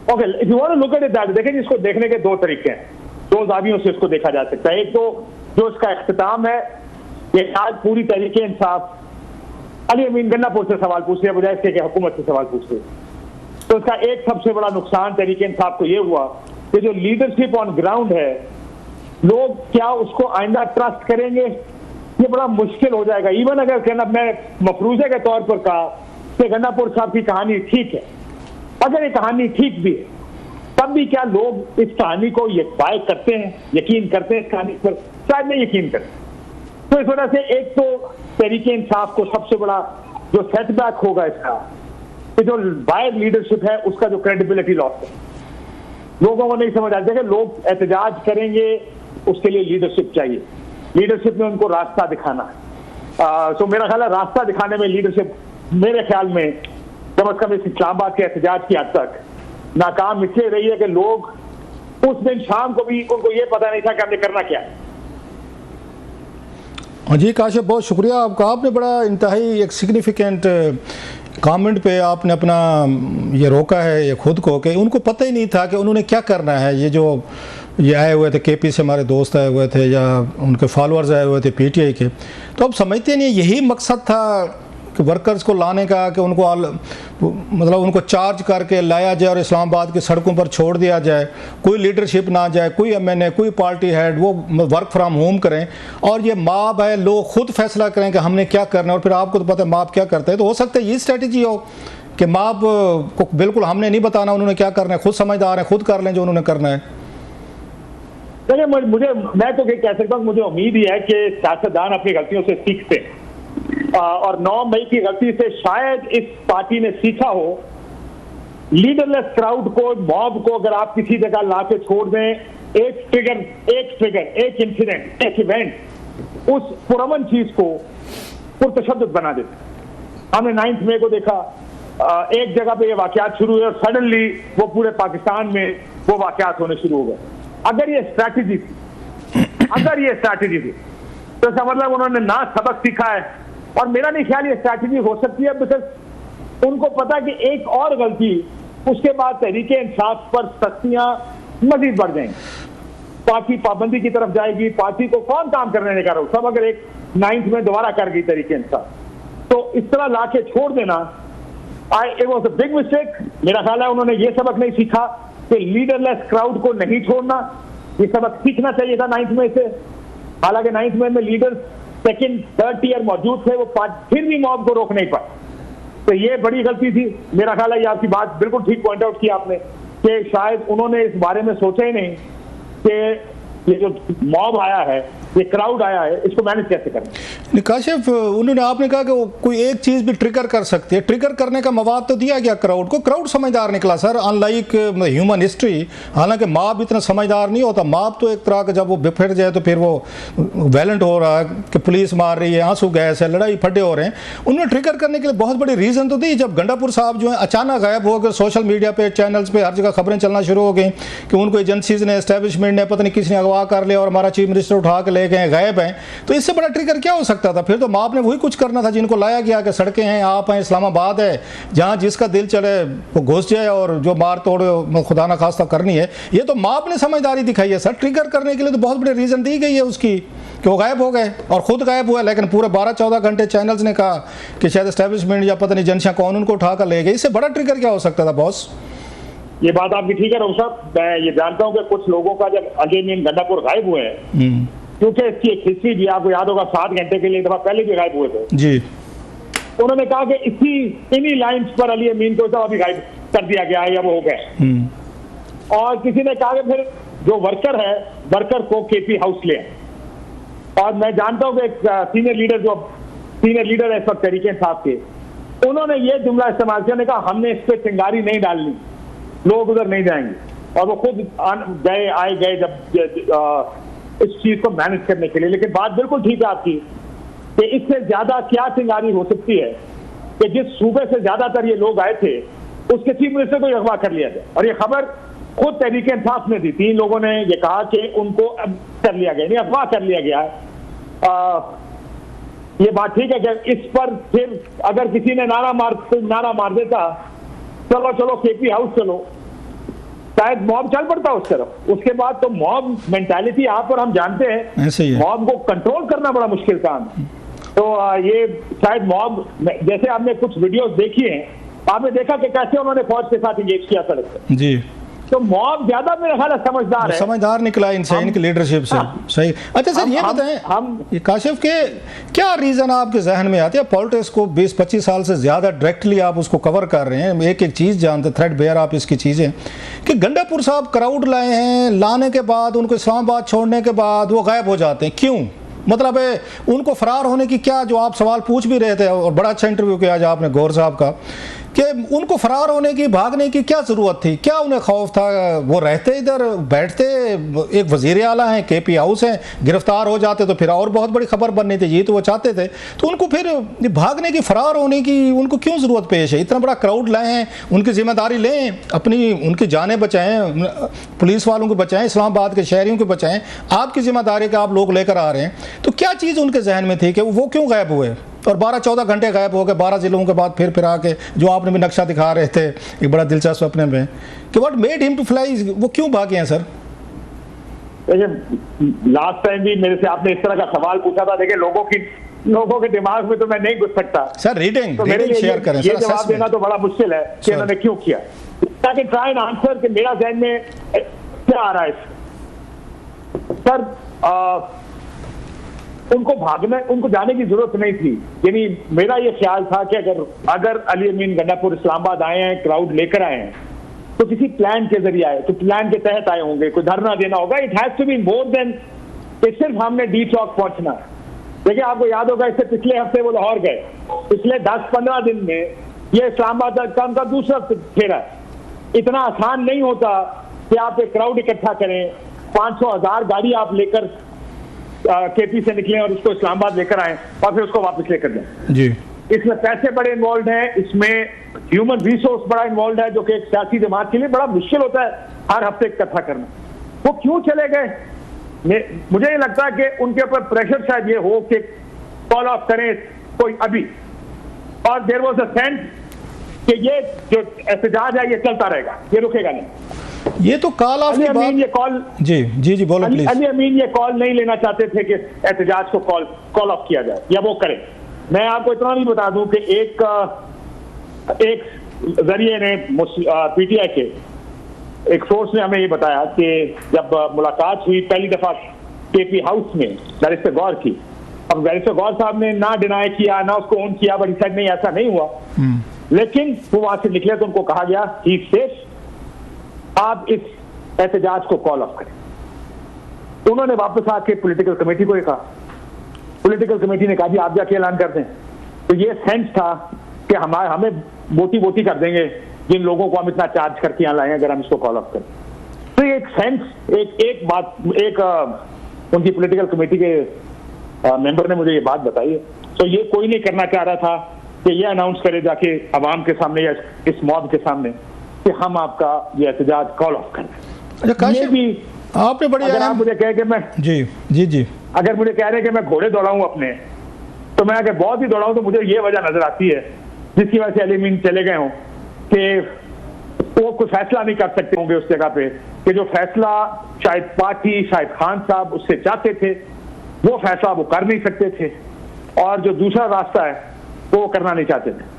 Okay, if you want to look at it that, देखिए इसको देखने के दो तरीके हैं, दो जावियों से इसको देखा जा सकता है। एक तो जो इसका इख्तिताम है, ये आज पूरी तहरीक इंसाफ अली अमीन गन्नापुर से सवाल पूछ रहे बजाय इसके कि हुकूमत से सवाल पूछ रहे, तो इसका एक सबसे बड़ा नुकसान तहरीक इंसाफ को ये हुआ कि जो लीडरशिप ऑन ग्राउंड है, लोग क्या उसको आइंदा ट्रस्ट करेंगे, ये बड़ा मुश्किल हो जाएगा। इवन अगर कहना मैं मफरूजे के तौर पर कहा कि गन्नापुर साहब की कहानी ठीक है, अगर ये कहानी ठीक भी है, तब भी क्या लोग इस कहानी को बाय करते हैं, यकीन करते हैं इस कहानी पर? शायद नहीं यकीन करते। तो इस वजह से एक तो तहरीक इंसाफ को सबसे बड़ा जो सेटबैक होगा इसका, कि जो बायर लीडरशिप है उसका जो क्रेडिबिलिटी लॉस है, लोगों को नहीं समझ आ जाएगा। लोग एहतजाज करेंगे, उसके लिए लीडरशिप चाहिए, लीडरशिप में उनको रास्ता दिखाना है। तो मेरा ख्याल है रास्ता दिखाने में लीडरशिप मेरे ख्याल में कम अज कम इस इस्लामाबाद के एहतजाज की हद तक नाकाम इसलिए रही है कि लोग उस दिन शाम को भी उनको ये पता नहीं था कि हमने करना क्या है। जी काशिफ, बहुत शुक्रिया आपका। आपने बड़ा इंतहाई एक सिग्निफिकेंट कमेंट पे आपने अपना ये रोका है ये खुद को, कि उनको पता ही नहीं था कि उन्होंने क्या करना है। ये आए हुए थे केपी से, हमारे दोस्त आए हुए थे या उनके फॉलोअर्स आए हुए थे पीटीआई के, तो अब समझते नहीं यही मकसद था कि वर्कर्स को लाने का, कि उनको मतलब उनको चार्ज करके लाया जाए और इस्लामाबाद की सड़कों पर छोड़ दिया जाए, कोई लीडरशिप ना जाए, कोई एमएनए, कोई पार्टी हेड, वो वर्क फ्रॉम होम करें और ये माब है, लोग खुद फैसला करें कि हमने क्या करना है। और फिर आपको तो पता है माब क्या करते हैं, तो हो सकता है ये स्ट्रेटजी हो कि माब को बिल्कुल हमने नहीं बताना उन्होंने क्या करना है, खुद समझदार है, खुद कर लें जो उन्होंने करना है। चलिए, मैं तो कह सकता हूँ, मुझे उम्मीद ही है कि सियासतदान अपनी गलतियों से सीखते हैं, और 9 मई की गलती से शायद इस पार्टी ने सीखा हो। लीडरलेस क्राउड को, मॉब को अगर आप किसी जगह ला के छोड़ दें, एक ट्रिगर, एक इंसिडेंट, एक इवेंट उस पुरअमन चीज को पुरतशद्दुद बना देते। हमने 9 मई को देखा, एक जगह पे ये वाकयात शुरू हुए और सडनली वो पूरे पाकिस्तान में वो वाकयात होने शुरू हो गए। अगर ये स्ट्रैटेजी थी तो इसका मतलब उन्होंने ना सबक सीखा है, और मेरा नहीं ख्याल ये स्ट्रैटेजी हो सकती है, बिकॉज उनको पता कि एक और गलती उसके बाद तहरीक इंसाफ पर सख्तियां मजीद बढ़ जाएंगी, पार्टी पाबंदी की तरफ जाएगी, पार्टी को कौन काम करने देगा, सब अगर एक 9 में दोबारा कर गई तहरीक इंसाफ, तो इस तरह ला के छोड़ देना it was a big mistake. मेरा ख्याल है उन्होंने ये सबक नहीं सीखा कि लीडरलेस क्राउड को नहीं छोड़ना, ये सबक सीखना चाहिए था 9 मई से। हालांकि 9 मई में लीडर्स सेकंड थर्ड टीयर मौजूद थे, वो फिर भी मॉब को रोक नहीं पाए, तो ये बड़ी गलती थी। मेरा ख्याल है ये आपकी बात बिल्कुल ठीक पॉइंट आउट की आपने, कि शायद उन्होंने इस बारे में सोचा ही नहीं कि ये जो मॉब आया है, ये क्राउड आया है, इसको मैनेज कैसे करें। काशिफ, उन्होंने आपने कहा कि वो कोई एक चीज़ भी ट्रिगर कर सकती है, ट्रिगर करने का मवाद तो दिया गया क्राउड को, क्राउड समझदार निकला सर, अनलाइक ह्यूमन हिस्ट्री। हालांकि माप इतना समझदार नहीं होता, माप तो एक तरह का जब वो बिफर जाए तो फिर वो वायलेंट हो रहा है कि पुलिस मार रही है, आंसू गैस है, लड़ाई फटे हो रहे हैं। उन्होंने ट्रिगर करने के लिए बहुत बड़ी रीज़न तो दी। जब गंडापुर साहब जो है अचानक गायब हो गए, सोशल मीडिया पे, चैनल्स पे हर जगह खबरें चलना शुरू हो गई कि उनको एजेंसीज ने, एस्टेब्लिशमेंट ने, पता नहीं किसी ने अगवा कर लिया और हमारा चीफ मिनिस्टर उठा के ले गए, गायब हैं, तो इससे बड़ा ट्रिगर क्या हो सकता था? फिर तो माप ने वही कुछ करना था जिनको लाया गया कि सड़कें हैं, आप हैं, इस्लामाबाद है, जहां जिसका दिल चले वो घुस जाए और जो मार तोड़ खुदा ना खास्ता करनी है। ये तो माप ने समझदारी दिखाई है सर। ट्रिगर करने के लिए तो बहुत बड़ी रीजन दी गई है उसकी कि वो गायब हो गए और खुद गायब हुआ, लेकिन पूरे 12-14 घंटे चैनल्स ने कहा कि शायद एस्टेब्लिशमेंट या पता नहीं जनशा कौन उनको उठाकर ले गए। इससे बड़ा ट्रिगर क्या हो सकता था बॉस? ये बात आपकी ठीक है रऊफ साहब, मैं ये जानता हूँ कि कुछ लोगों का जब अगेन गंडापुर गायब हुए हैं, क्योंकि इसकी एक हिस्ट्री भी आपको याद होगा, 7 घंटे के लिए दफा पहले भी गायब हुए थे जी, उन्होंने कहा कि इन्हीं लाइंस पर अली अमीन को तो अभी गायब कर दिया गया है या वो हो गए, और किसी ने कहा कि फिर जो वर्कर है, वर्कर को केपी हाउस ले। और मैं जानता हूँ कि एक सीनियर लीडर है इस वक्त तहरीक इंसाफ के, उन्होंने ये जुमला इस्तेमाल किया, कहा हमने इस पर चिंगारी नहीं डालनी, लोग उधर नहीं जाएंगे, और वो खुद आए गए जब इस चीज को मैनेज करने के लिए। लेकिन बात बिल्कुल ठीक है आपकी कि इससे ज्यादा क्या चिंगारी हो सकती है कि जिस सूबे से ज्यादातर ये लोग आए थे उसके चीफ मिनिस्टर को अगवा कर लिया गया, और ये खबर खुद तहरीक इंसाफ ने दी। 3 लोगों ने ये कहा कि उनको कर लिया गया, नहीं अगवा कर लिया गया है। ये बात ठीक है कि इस पर फिर अगर किसी ने नारा मार देता, चलो केपी हाउस चलो, शायद मॉब चल पड़ता उस तरफ। उसके बाद तो मॉब मेंटालिटी यहाँ पर हम जानते हैं, ऐसे ही है। मॉब को कंट्रोल करना बड़ा मुश्किल काम है। तो ये शायद मॉब, जैसे आपने कुछ वीडियोस देखी हैं, आपने देखा कि कैसे उन्होंने फौज के साथ इंगेज किया सड़क पे जी। तो मॉब ज्यादा मेरा ख्याल है समझदार है, समझदार निकला इनसे, इनकी लीडरशिप से। सही। अच्छा सर, ये बताएं हम ये काशिफ के क्या रीज़न आपके जहन में आते हैं? पॉलिटिक्स को 20-25 साल से ज़्यादा डायरेक्टली आप उसको कवर कर रहे हैं, एक एक चीज़ जानते, थ्रेड बेयर आप इसकी चीज़ें, कि गंडापुर साहब क्राउड लाए हैं, लाने के बाद उनको इस्लामाबाद छोड़ने के बाद वो गायब हो जाते हैं, क्यों? मतलब है उनको फरार होने की क्या, जो आप सवाल पूछ भी रहे थे और बड़ा अच्छा इंटरव्यू किया आज आपने गौर साहब का, कि उनको फरार होने की, भागने की क्या ज़रूरत थी? क्या उन्हें खौफ था? वो रहते इधर, बैठते, एक वज़ीर आला हैं, केपी हाउस हैं, गिरफ्तार हो जाते तो फिर और बहुत बड़ी खबर बननी थी, ये तो वो चाहते थे। तो उनको फिर भागने की, फरार होने की उनको क्यों ज़रूरत पेश है? इतना बड़ा क्राउड लाए हैं, उनकी जिम्मेदारी लें, अपनी उनकी जानें बचाएं, पुलिस वालों को बचाएं, इस्लामाबाद के शहरियों को बचाएं, आपकी जिम्मेदारी का आप लोग लेकर आ रहे हैं। तो क्या चीज़ उनके जहन में थी कि वो क्यों गायब हुए और 12-14 घंटे गायब हो गए, 12 जिलों के बाद फिर आके, जो आपने भी नक्शा दिखा रहे थे एक बड़ा दिलचस्प अपने में, कि what made him to fly, वो क्यों भागे हैं सर? देखिए लास्ट टाइम भी मेरे से आपने इस तरह का सवाल पूछा था, देखिए लोगों के दिमाग में तो मैं नहीं घुस सकता सर। रीडिंग तो मेरे लिए शेयर करें, ये जवाब देना तो बड़ा मुश्किल है कि इन्होंने क्यों किया, ताकि ट्राई एंड आंसर कि मेरा जहन में क्या आ रहा है सर। उनको भागने, उनको जाने की जरूरत नहीं थी। यानी मेरा ये ख्याल था कि अगर अली अमीन गंडापुर इस्लामाबाद आए हैं, क्राउड लेकर आए हैं, तो किसी प्लान के जरिए आए, तो प्लान के तहत आए होंगे, कोई धरना देना होगा। It has to be more than कि सिर्फ हमने डी चौक पहुंचना है। देखिए आपको याद होगा, इससे पिछले हफ्ते वो लाहौर गए, पिछले 10-15 दिन में ये इस्लामाबाद का उनका दूसरा फेरा है। इतना आसान नहीं होता कि आप एक क्राउड इकट्ठा करें, 500,000 गाड़ी आप लेकर केपी से निकले और उसको इस्लामाबाद लेकर आए और फिर उसको वापस लेकर जाए जी। इसमें पैसे बड़े इन्वॉल्व हैं, इसमें ह्यूमन रिसोर्स बड़ा इन्वॉल्व है, जो कि एक सियासी जमात के लिए बड़ा मुश्किल होता है हर हफ्ते इकट्ठा करना। वो क्यों चले गए? मुझे ये लगता है कि उनके ऊपर प्रेशर शायद ये हो कि कॉल ऑफ करें कोई अभी, और देयर वाज अ सेंस कि ये जो एहतजाज है ये चलता रहेगा, ये रुकेगा नहीं। ये तो कॉल ऑफ की बात, ये कॉल जी बोलो प्लीज। अली अमीन ये कॉल नहीं लेना चाहते थे कि एहतजाज को कॉल ऑफ किया जाए या वो करें। मैं आपको इतना भी बता दूं कि एक जरिए ने, पीटीआई के एक सोर्स ने हमें ये बताया कि जब मुलाकात हुई पहली दफा केपी हाउस में बैरिस्टर गौर की, अब बैरिस्टर गौर साहब ने ना डिनाई किया ना उसको ऑन किया, बट शायद नहीं ऐसा नहीं हुआ, लेकिन वो वहां से निकले तो उनको कहा गया ही सेफ, आप इस एहतजाज को कॉल ऑफ करें। तो उन्होंने वापस आके पॉलिटिकल कमेटी को कहा, पॉलिटिकल कमेटी ने कहा जी आप जाके ऐलान कर दें। तो ये सेंस था कि हमें वोटी कर देंगे जिन लोगों को हम इतना चार्ज करके यहाँ लाए अगर हम इसको कॉल ऑफ करें। तो ये एक सेंस, एक बात, उनकी पॉलिटिकल कमेटी के मेंबर ने मुझे ये बात बताई है। तो ये कोई नहीं करना चाह रहा था कि ये अनाउंस करे जाके अवाम के सामने या इस मॉब के सामने कि हम आपका ये एहतजाज कॉल ऑफ करें। ये भी आपने बड़ी, अगर आप मुझे कहे कि मैं जी अगर मुझे कह रहे हैं कि मैं घोड़े दौड़ाऊं अपने, तो मैं अगर बहुत ही दौड़ाऊं तो मुझे ये वजह नजर आती है जिसकी वजह से अली अमीन चले गए हों कि वो कोई फैसला नहीं कर सकते होंगे उस जगह पे, कि जो फैसला शायद पार्टी, शायद खान साहब उससे चाहते थे, वो फैसला वो कर नहीं सकते थे, और जो दूसरा रास्ता है वो करना नहीं चाहते थे।